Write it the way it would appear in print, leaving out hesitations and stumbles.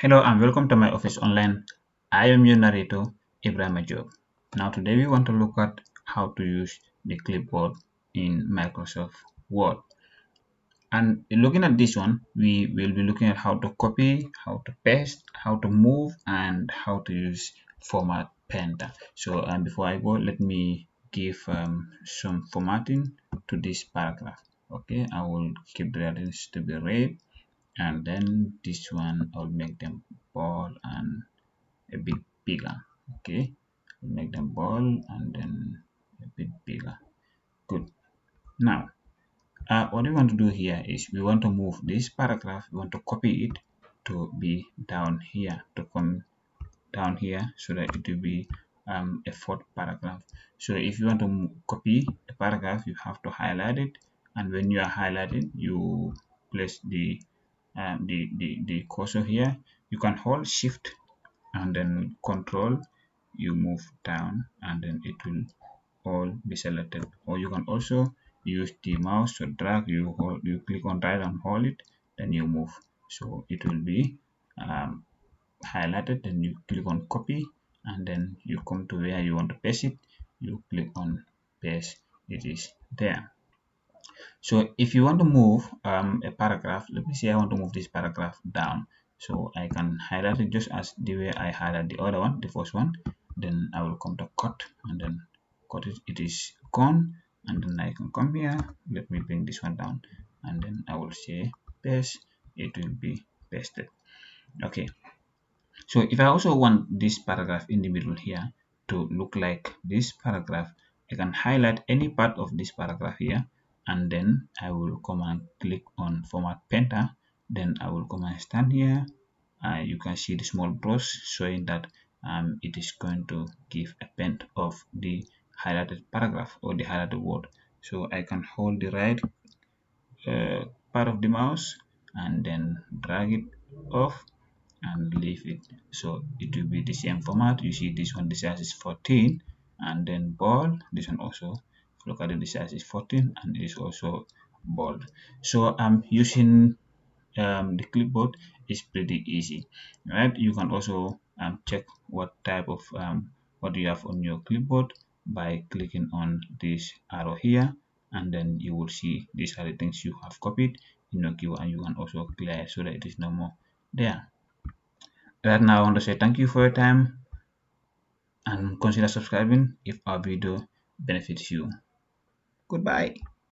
Hello and welcome to my office online. I am your narrator, Ibrahim Job. Now today we want to look at how to use the clipboard in Microsoft Word. And looking at this one, we will be looking at how to copy, how to paste, how to move, and how to use format painter. So before I go, let me give some formatting to this paragraph. Okay, I will keep the headings to be red, and then this one I'll make them bold and a bit bigger. Okay, I'll make them bold and then a bit bigger. Good. Now what we want to do here is we want to move this paragraph, we want to copy it to be down here, to come down here so that it will be a fourth paragraph. So if you want to copy a paragraph, you have to highlight it, and when you are highlighting, you place the cursor here. You can hold shift and then control, you move down and then it will all be selected. Or you can also use the mouse to drag, you click on right and hold it, then you move, so it will be highlighted. Then you click on copy and then you come to where you want to paste it, you click on paste, it is there. So if you want to move a paragraph, let me say I want to move this paragraph down, so I can highlight it just as the way I highlight the other one, the first one. Then I will come to cut and then cut it, it is gone. And then I can come here, let me bring this one down, and then I will say paste, it will be pasted. Okay, so if I also want this paragraph in the middle here to look like this paragraph, I can highlight any part of this paragraph here, and then I will come and click on format painter. Then I will come and stand here. You can see the small brush showing that it is going to give a paint of the highlighted paragraph or the highlighted word. So I can hold the right part of the mouse and then drag it off and leave it, so it will be the same format. You see this one, the size is 14, and then bold. This one also, look at it, the size is 14 and it is also bold. So using the clipboard is pretty easy, right? You can also check what type of what you have on your clipboard by clicking on this arrow here, and then you will see these are the things you have copied in your queue, and you can also clear it so that it is no more there. Right now I want to say thank you for your time and consider subscribing if our video benefits you. Goodbye.